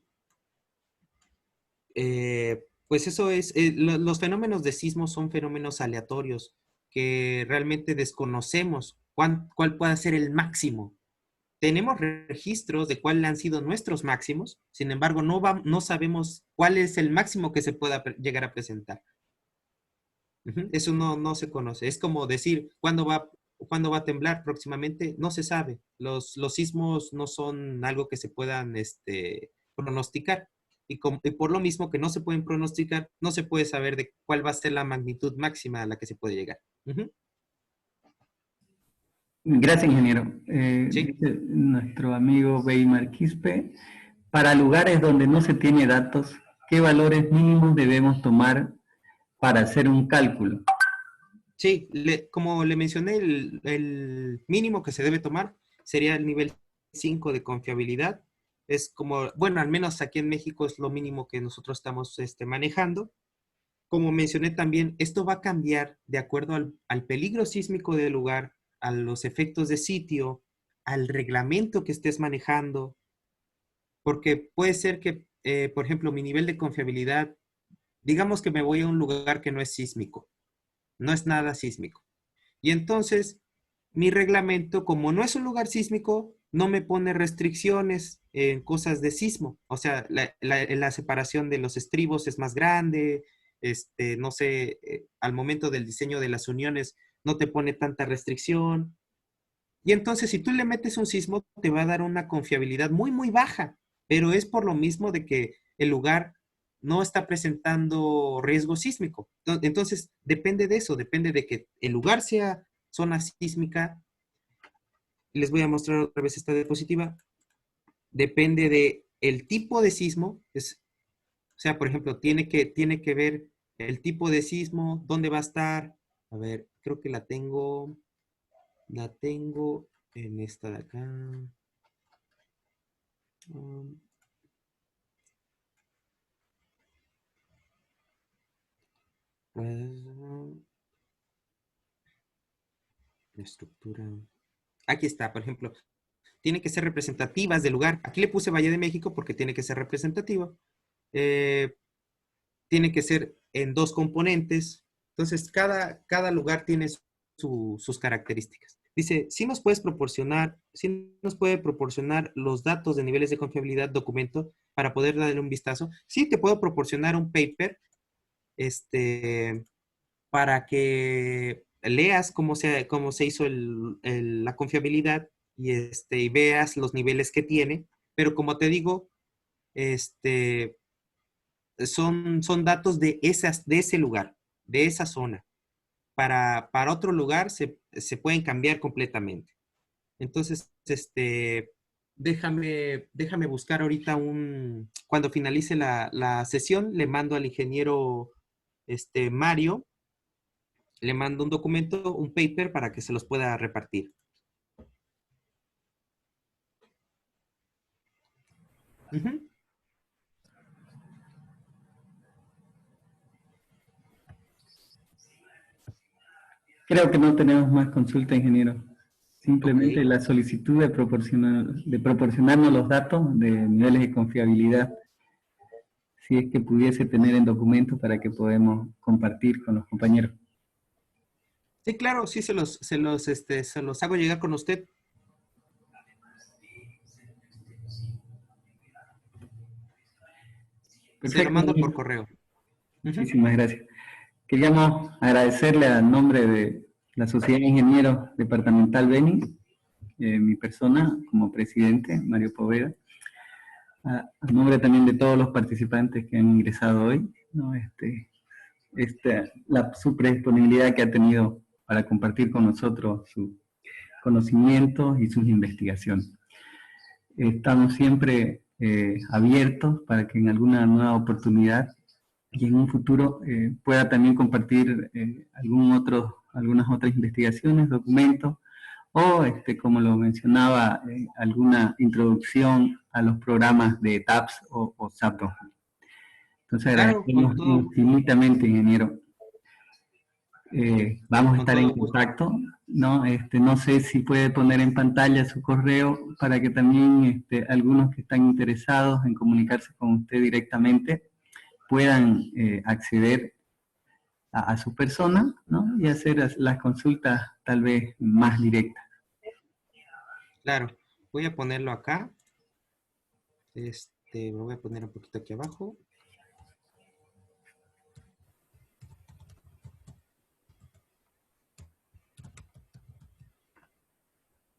Speaker 2: pues eso es, los fenómenos de sismo son fenómenos aleatorios que realmente desconocemos cuál puede ser el máximo. Tenemos registros de cuáles han sido nuestros máximos, sin embargo, no sabemos cuál es el máximo que se pueda llegar a presentar. Eso no se conoce. Es como decir, ¿cuándo va a temblar próximamente? No se sabe. Los sismos no son algo que se puedan pronosticar. Y por lo mismo que no se pueden pronosticar, no se puede saber de cuál va a ser la magnitud máxima a la que se puede llegar.
Speaker 1: Gracias, ingeniero.
Speaker 2: ¿Sí?
Speaker 1: Dice nuestro amigo Weimar Quispe, para lugares donde no se tiene datos, ¿qué valores mínimos debemos tomar para hacer un cálculo?
Speaker 2: Sí, como le mencioné, el mínimo que se debe tomar sería el nivel 5 de confiabilidad. es como, bueno, al menos aquí en México es lo mínimo que nosotros estamos manejando. Como mencioné también, esto va a cambiar de acuerdo al peligro sísmico del lugar, a los efectos de sitio, al reglamento que estés manejando, porque puede ser que, por ejemplo, mi nivel de confiabilidad, digamos que me voy a un lugar que no es sísmico, no es nada sísmico. Y entonces, mi reglamento, como no es un lugar sísmico, no me pone restricciones en cosas de sismo. O sea, la separación de los estribos es más grande, no sé, al momento del diseño de las uniones no te pone tanta restricción. Y entonces, si tú le metes un sismo, te va a dar una confiabilidad muy, muy baja, pero es por lo mismo de que el lugar no está presentando riesgo sísmico. Entonces, depende de eso, depende de que el lugar sea zona sísmica. Les voy a mostrar otra vez esta diapositiva. Depende de el tipo de sismo. O sea, por ejemplo, tiene que ver el tipo de sismo, dónde va a estar. A ver, creo que la tengo en esta de acá. Um, la estructura. Aquí está, por ejemplo, tiene que ser representativas del lugar. Aquí le puse Valle de México porque tiene que ser representativo. Eh, tiene que ser en dos componentes. Entonces, cada lugar tiene sus características. Dice, sí nos puede proporcionar los datos de niveles de confiabilidad documento para poder darle un vistazo. Sí, te puedo proporcionar un paper, para que leas cómo se hizo la confiabilidad y veas los niveles que tiene. Pero como te digo, este, son datos de ese lugar, de esa zona. Para otro lugar se pueden cambiar completamente. Entonces, déjame buscar ahorita cuando finalice la sesión, le mando al ingeniero Mario, le mando un documento, un paper para que se los pueda repartir. Ujú.
Speaker 1: Creo que no tenemos más consulta, ingeniero.
Speaker 2: Ok.
Speaker 1: Simplemente la solicitud de proporcionarnos los datos de niveles de confiabilidad, si es que pudiese tener en documento para que podamos compartir con los compañeros.
Speaker 2: Sí, claro, sí se los hago llegar con usted. Se lo
Speaker 1: Perfecto,
Speaker 2: mando por
Speaker 1: ingeniero.
Speaker 2: correo. Ujú.
Speaker 1: Muchísimas gracias. Queríamos agradecerle a nombre de la Sociedad de Ingenieros Departamental Beni, mi persona como presidente, Mario Poveda, a nombre también de todos los participantes que han ingresado hoy, ¿no? Su predisponibilidad que ha tenido para compartir con nosotros sus conocimientos y sus investigaciones. Estamos siempre abiertos para que en alguna nueva oportunidad y en un futuro pueda también compartir algunas otras investigaciones, documentos, o como lo mencionaba, alguna introducción a los programas de TAPS o SAPRO. Entonces
Speaker 2: Claro,
Speaker 1: agradecemos infinitamente, ingeniero. Vamos a
Speaker 2: con
Speaker 1: estar en
Speaker 2: todo gusto.
Speaker 1: contacto, ¿no? No sé si puede poner en pantalla su correo para que también algunos que están interesados en comunicarse con usted directamente puedan acceder a su persona, ¿no? Y hacer las consultas tal vez más directas.
Speaker 2: Claro, voy a ponerlo acá. Lo voy a poner un poquito aquí abajo.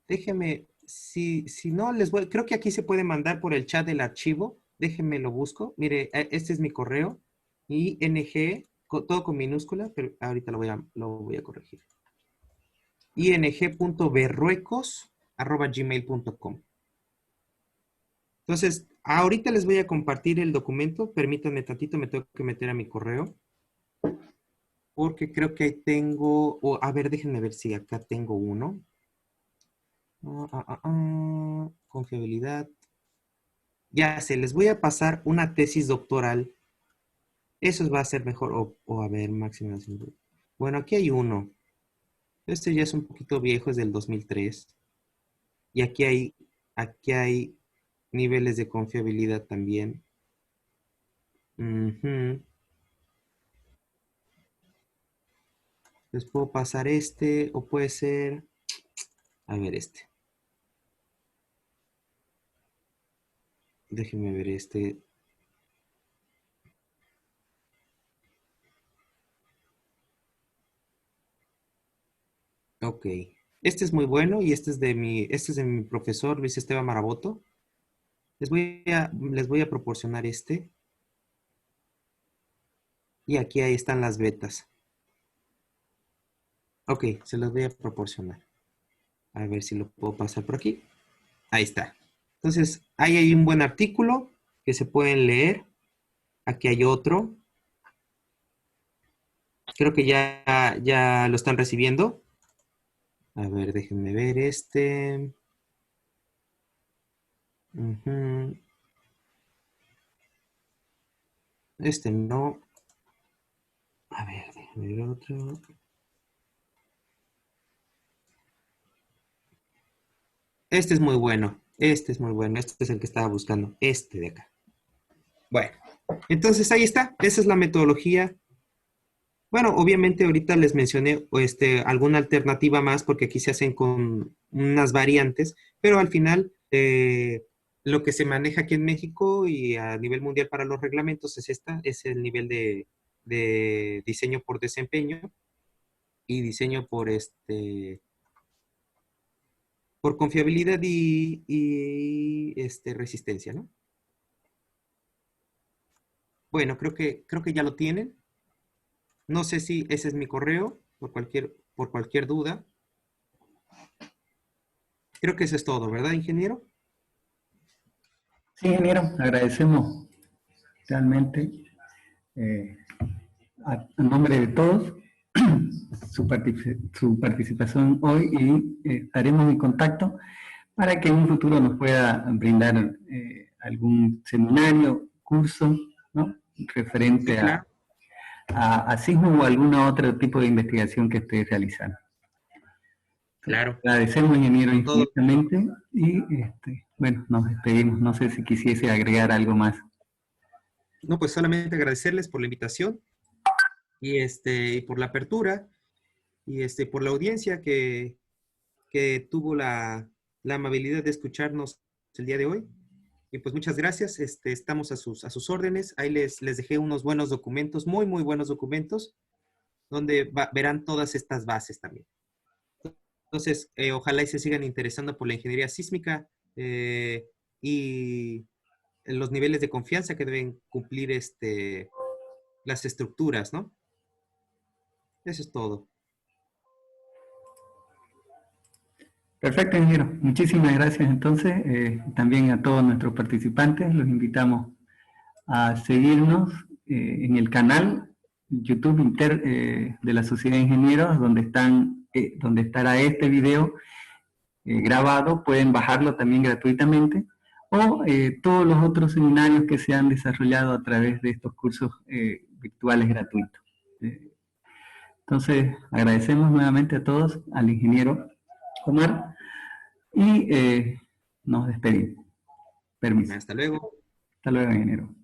Speaker 2: Déjeme, si no les voy, creo que aquí se puede mandar por el chat del archivo. Déjenme lo busco. Mire, este es mi correo. ING, todo con minúscula, pero ahorita lo voy a corregir. ing.berruecos@gmail.com. Entonces, ahorita les voy a compartir el documento. Permítanme tantito, me tengo que meter a mi correo. Porque creo que ahí tengo, a ver, déjenme ver si acá tengo uno. Confiabilidad. ya sé, les voy a pasar una tesis doctoral. Eso va a ser mejor. O a ver, máximo. Bueno, aquí hay uno. Este ya es un poquito viejo, es del 2003. Y aquí hay niveles de confiabilidad también. Ujú. Les puedo pasar este, o puede ser, a ver este. Déjenme ver este. Ok. Este es muy bueno y este es de mi profesor Luis Esteban Maraboto. Les voy a proporcionar este. Y aquí ahí están las betas. Ok, se los voy a proporcionar. A ver si lo puedo pasar por aquí. Ahí está. Entonces, ahí hay un buen artículo que se pueden leer. Aquí hay otro. Creo que ya lo están recibiendo. A ver, déjenme ver este. Ujú. Este no. A ver, déjenme ver otro. Este es muy bueno. Este es muy bueno. Este es el que estaba buscando. Este de acá. Bueno, entonces ahí está. Esa es la metodología. Bueno, obviamente ahorita les mencioné alguna alternativa más porque aquí se hacen con unas variantes, pero al final lo que se maneja aquí en México y a nivel mundial para los reglamentos es el nivel de diseño por desempeño y diseño por confiabilidad y resistencia, ¿no? Bueno, creo que ya lo tienen. No sé si ese es mi correo por cualquier duda. Creo que eso es todo, ¿verdad, ingeniero?
Speaker 1: Sí, ingeniero, agradecemos realmente eh, a nombre de todos su participación hoy y estaremos en contacto para que en un futuro nos pueda brindar algún seminario, curso, ¿no?
Speaker 2: Sí,
Speaker 1: Referente
Speaker 2: claro.
Speaker 1: a sismo o algún otro tipo de investigación que esté realizando.
Speaker 2: Claro,
Speaker 1: Agradecemos, ingeniero,
Speaker 2: con todo.
Speaker 1: infinitamente y bueno, nos despedimos. No sé si quisiese agregar algo más.
Speaker 2: No, pues solamente agradecerles por la invitación y por la apertura y por la audiencia que tuvo la amabilidad de escucharnos el día de hoy. Y pues muchas gracias. Estamos a sus órdenes. Ahí les dejé unos buenos documentos, muy, muy buenos documentos, donde verán todas estas bases también. Entonces, ojalá y se sigan interesando por la ingeniería sísmica y los niveles de confianza que deben cumplir las estructuras, ¿no? Eso es todo.
Speaker 1: Perfecto, ingeniero. Muchísimas gracias. Entonces, también a todos nuestros participantes los invitamos a seguirnos en el canal YouTube de la Sociedad de Ingenieros, donde estará este video grabado. Pueden bajarlo también gratuitamente, o todos los otros seminarios que se han desarrollado a través de estos cursos virtuales gratuitos. Entonces, agradecemos nuevamente a todos, al ingeniero Omar, y nos despedimos. Permiso.
Speaker 2: Hasta luego.
Speaker 1: Hasta luego, ingeniero.